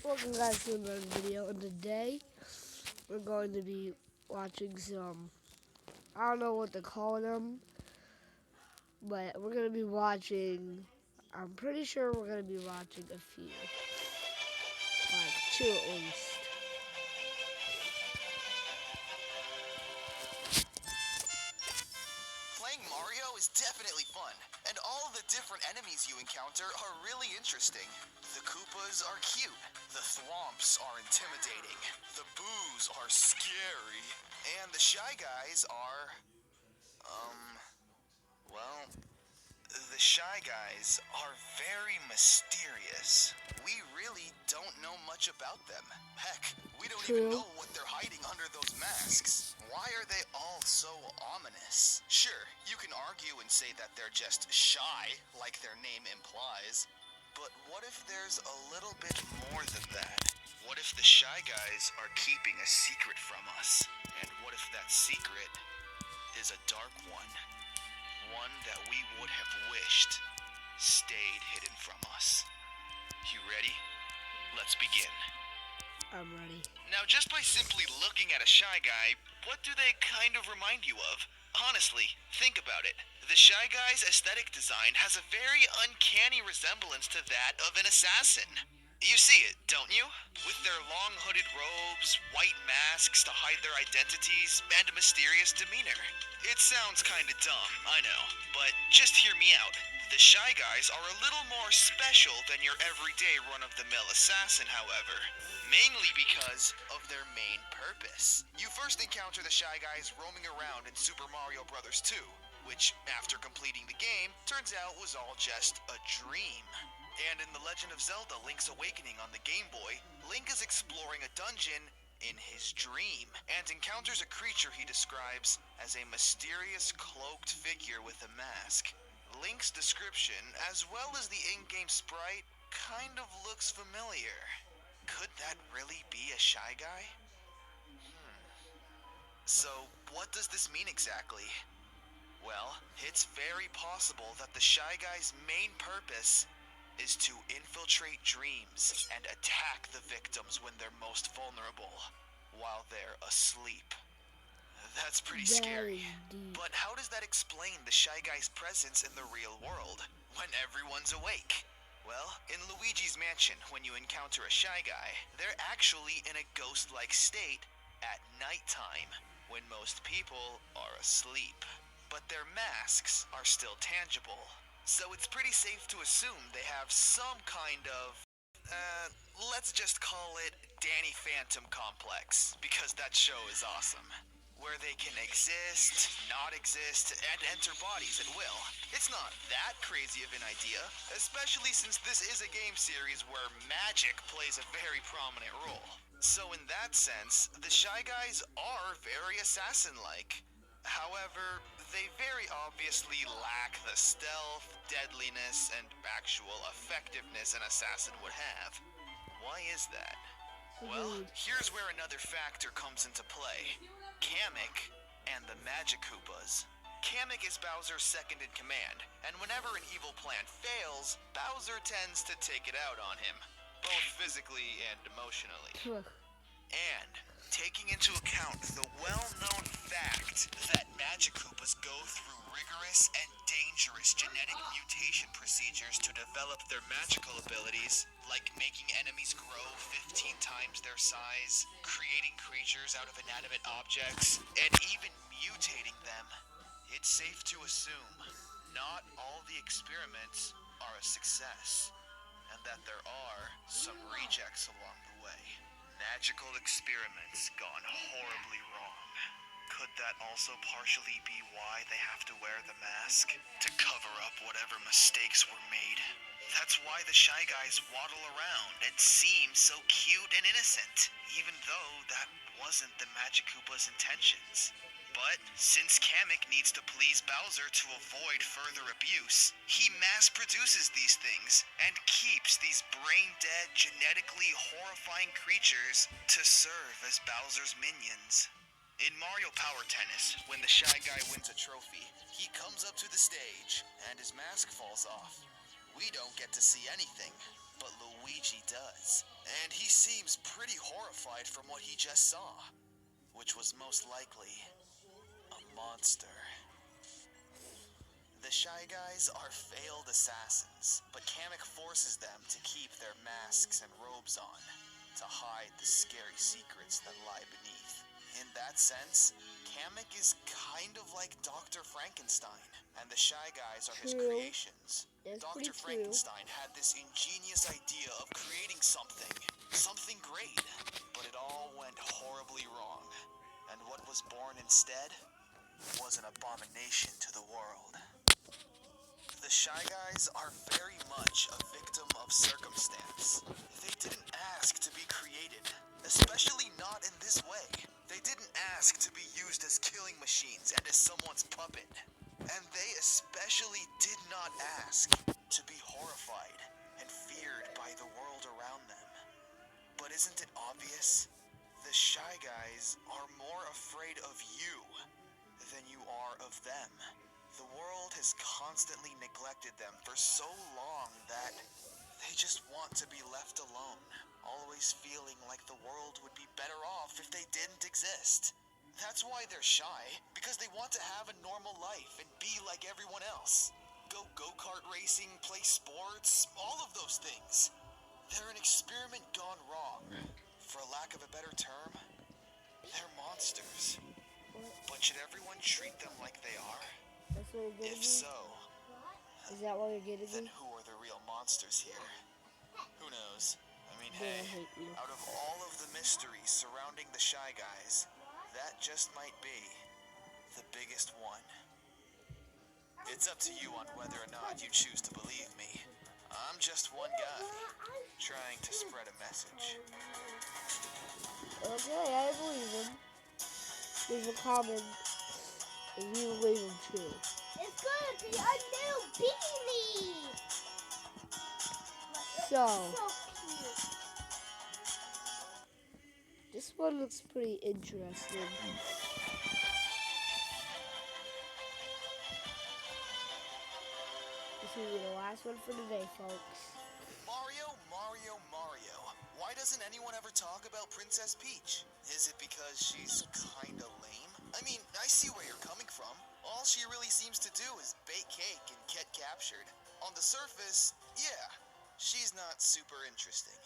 Welcome guys to another video, and today we're going to be watching some, I don't know what to call them, but we're going to be watching, I'm pretty sure we're going to be watching a few, like two at least. Playing Mario is definitely fun, and all of the different enemies you encounter are really interesting. The Koopas are cute, the Thwomps are intimidating, the Boos are scary, and the Shy Guys are, well, the Shy Guys are very mysterious. We really don't know much about them. Heck, we don't even True. know what they're hiding under those masks. Why are they all so ominous? Sure, you can argue and say that they're just shy, like their name implies. But what if there's a little bit more than that? What if the Shy Guys are keeping a secret from us? And what if that secret is a dark one? One that we would have wished stayed hidden from us. You ready? Let's begin. I'm ready. Now, just by simply looking at a Shy Guy, what do they kind of remind you of? Honestly, think about it. The Shy Guy's aesthetic design has a very uncanny resemblance to that of an assassin. You see it, don't you? With their long hooded robes, white masks to hide their identities, and a mysterious demeanor. It sounds kinda dumb, I know, but just hear me out. The Shy Guys are a little more special than your everyday run-of-the-mill assassin, however. Mainly because of their main purpose. You first encounter the Shy Guys roaming around in Super Mario Bros. 2, which, after completing the game, turns out was all just a dream. And in The Legend of Zelda Link's Awakening on the Game Boy, Link is exploring a dungeon in his dream, and encounters a creature he describes as a mysterious cloaked figure with a mask. Link's description, as well as the in-game sprite, kind of looks familiar. Could that really be a Shy Guy? So, what does this mean exactly? Well, it's very possible that the Shy Guy's main purpose is to infiltrate dreams and attack the victims when they're most vulnerable, while they're asleep. That's pretty scary. Deep. But how does that explain the Shy Guy's presence in the real world, when everyone's awake? Well, in Luigi's Mansion, when you encounter a Shy Guy, they're actually in a ghost-like state at nighttime, when most people are asleep. But their masks are still tangible. So it's pretty safe to assume they have some kind of, let's just call it Danny Phantom complex, because that show is awesome. Where they can exist, not exist, and enter bodies at will. It's not that crazy of an idea, especially since this is a game series where magic plays a very prominent role. So in that sense, the Shy Guys are very assassin-like. However, they very obviously lack the stealth, deadliness, and actual effectiveness an assassin would have. Why is that? Well, here's where another factor comes into play. Kamek and the Magic Koopas. Kamek is Bowser's second in command, and whenever an evil plan fails, Bowser tends to take it out on him, both physically and emotionally. And, taking into account the well-known fact that Magic Koopas go through rigorous and dangerous genetic mutation procedures to develop their magical abilities, like making enemies grow 15 times their size, creating creatures out of inanimate objects, and even mutating them, it's safe to assume not all the experiments are a success, and that there are some rejects along the way. Magical experiments gone horribly wrong. Could that also partially be why they have to wear the mask? To cover up whatever mistakes were made? That's why the Shy Guys waddle around and seem so cute and innocent, even though that wasn't the Magic Koopa's intentions. But since Kamek needs to please Bowser to avoid further abuse, he mass produces these things and keeps these brain-dead, genetically horrifying creatures to serve as Bowser's minions. In Mario Power Tennis, when the Shy Guy wins a trophy, he comes up to the stage and his mask falls off. We don't get to see anything, but Luigi does. And he seems pretty horrified from what he just saw, which was most likely a monster. The Shy Guys are failed assassins, but Kamek forces them to keep their masks and robes on, to hide the scary secrets that lie beneath. In that sense, Kamek is kind of like Dr. Frankenstein, and the Shy Guys are his creations. That's Dr. Frankenstein had this ingenious idea of creating something great, but it all went horribly wrong. And what was born instead was an abomination to the world. The Shy Guys are very much a victim of circumstance. They didn't ask to be created, especially not in this way. They didn't ask to be used as killing machines and as someone's puppet. And they especially did not ask to be horrified and feared by the world around them. But isn't it obvious? The Shy Guys are more afraid of you than you are of them. The world has constantly neglected them for so long that they just want to be left alone, always feeling like the world would be better off if they didn't exist. That's why they're shy, because they want to have a normal life and be like everyone else. Go go-kart racing, play sports, all of those things. They're an experiment gone wrong. For lack of a better term, they're monsters. But should everyone treat them like they are? That's what you're getting If me? so, Is that what you're getting then me? who are the real monsters here? Who knows? I mean, Yeah, hey, I hate you. out of all of the mysteries surrounding the Shy Guys, that just might be the biggest one. It's up to you on whether or not you choose to believe me. I'm just one guy, trying to spread a message. Okay, I believe him. Leave a comment if you believe him too. It's gonna be a new beanie. So, So cute. this one looks pretty interesting. This will be the last one for today, folks. Mario, Mario, Mario. Why doesn't anyone ever talk about Princess Peach? Is it because she's kinda lame? I mean, I see where you're coming from. All she really seems to do is bake cake and get captured. On the surface, yeah, she's not super interesting.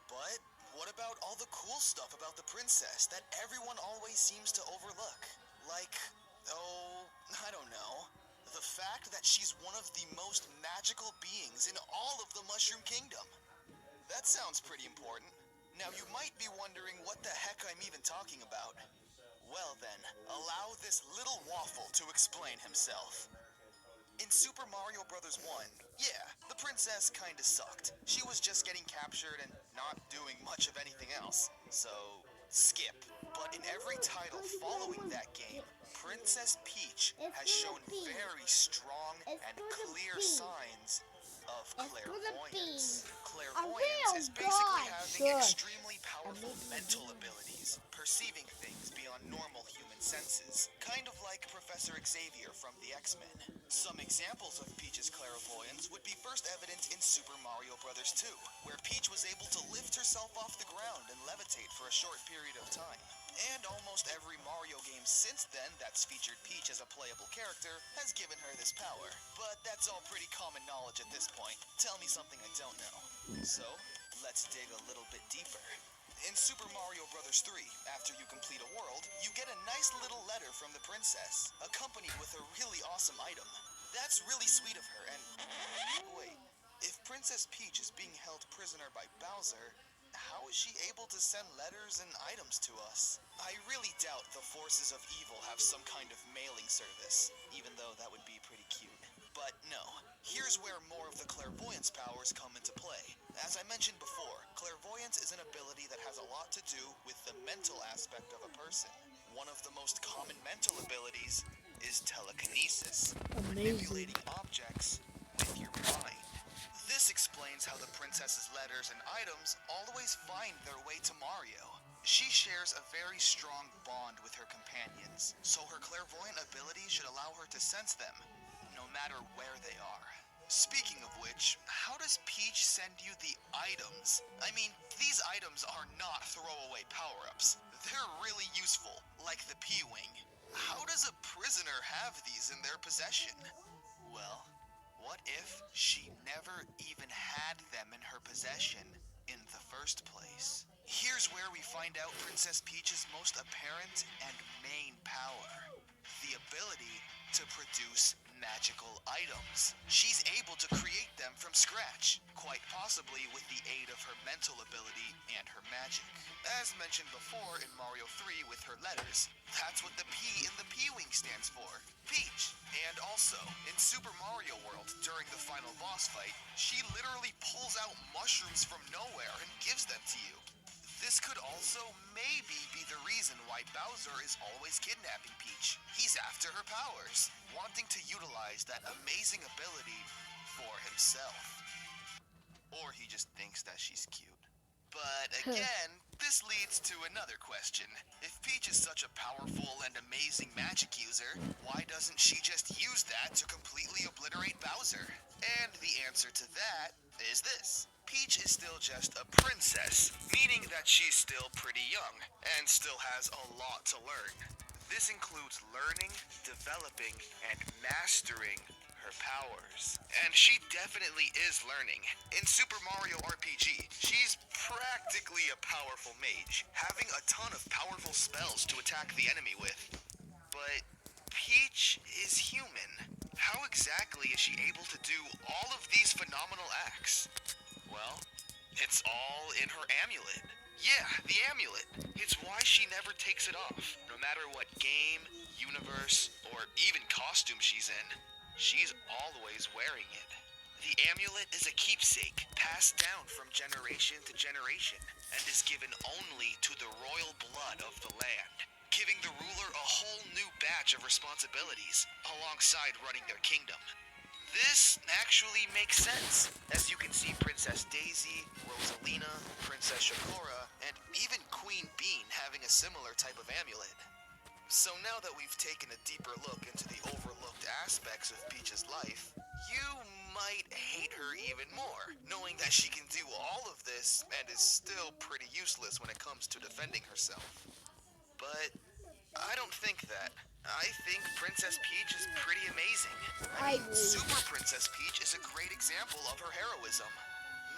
But what about all the cool stuff about the princess that everyone always seems to overlook? Like, oh, I don't know. The fact that she's one of the most magical beings in all of the Mushroom Kingdom. That sounds pretty important. Now you might be wondering what the heck I'm even talking about. Well then, allow this little waffle to explain himself. In Super Mario Bros. 1, yeah, the princess kinda sucked. She was just getting captured and not doing much of anything else. So, skip. But in every title following that game, Princess Peach has shown very strong and clear signs of clairvoyance. Clairvoyance is basically having extremely powerful mental abilities, perceiving things beyond normal human senses, kind of like Professor Xavier from the X-Men. Some examples of Peach's clairvoyance would be first evident in Super Mario Bros. 2, where Peach was able to lift herself off the ground and levitate for a short period of time. And almost every Mario game since then that's featured Peach as a playable character has given her this power. But that's all pretty common knowledge at this point. Tell me something I don't know. So, let's dig a little bit deeper. In Super Mario Bros. 3, after you complete a world, you get a nice little letter from the princess, accompanied with a really awesome item. That's really sweet of her, and... wait, if Princess Peach is being held prisoner by Bowser, how is she able to send letters and items to us? I really doubt the forces of evil have some kind of mailing service, even though that would be pretty cute. But no, here's where more of the clairvoyance powers come into play. As I mentioned before, clairvoyance is an ability that has a lot to do with the mental aspect of a person. One of the most common mental abilities is telekinesis, manipulating objects with your mind. This explains how the princess's letters and items always find their way to Mario. She shares a very strong bond with her companions, so her clairvoyant ability should allow her to sense them, no matter where they are. Speaking of which, how does Peach send you the items? I mean, these items are not throwaway power-ups. They're really useful, like the P-Wing. How does a prisoner have these in their possession? Well, what if she never even had them in her possession in the first place? Here's where we find out Princess Peach's most apparent and main power: the ability to produce magical items. She's able to create them from scratch, quite possibly with the aid of her mental ability and her magic. As mentioned before in Mario 3 with her letters, that's what the P in the P-Wing stands for: Peach. And also, in Super Mario World, during the final boss fight, she literally pulls out mushrooms from nowhere and gives them to you. This could also maybe be the reason why Bowser is always kidnapping Peach. He's after her powers, wanting to utilize that amazing ability for himself. Or he just thinks that she's cute. But again, this leads to another question. If Peach is such a powerful and amazing magic user, why doesn't she just use that to completely obliterate Bowser? And the answer to that is this: Peach is still just a princess, meaning that she's still pretty young and still has a lot to learn. This includes learning, developing, and mastering her powers. And she definitely is learning. In Super Mario RPG, she's practically a powerful mage, having a ton of powerful spells to attack the enemy with. But Peach is human. How exactly is she able to do all of these phenomenal acts? Well, it's all in her amulet. Yeah, the amulet. It's why she never takes it off. No matter what game, universe, or even costume she's in, she's always wearing it. The amulet is a keepsake passed down from generation to generation and is given only to the royal blood of the land, giving the ruler a whole new batch of responsibilities alongside running their kingdom. This actually makes sense, as you can see Princess Daisy, Rosalina, Princess Shakora, and even Queen Bean having a similar type of amulet. So now that we've taken a deeper look into the overlooked aspects of Peach's life, you might hate her even more, knowing that she can do all of this and is still pretty useless when it comes to defending herself. But I don't think that. I think Princess Peach is pretty amazing. I agree. Super Princess Peach is a great example of her heroism.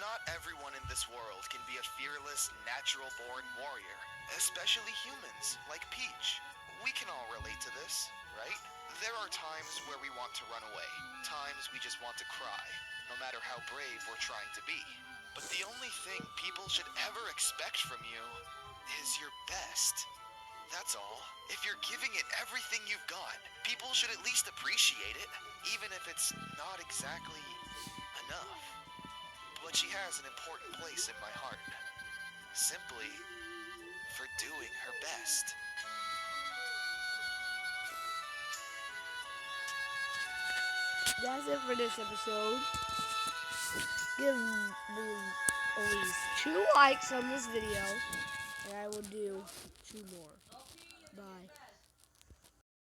Not everyone in this world can be a fearless, natural-born warrior, especially humans like Peach. We can all relate to this, right? There are times where we want to run away, times we just want to cry, no matter how brave we're trying to be. But the only thing people should ever expect from you is your best. That's all. If you're giving it everything you've got, people should at least appreciate it, even if it's not exactly enough. But she has an important place in my heart, simply for doing her best. That's it for this episode. Give me at least 2 likes on this video, and I will do 2 more. Bye.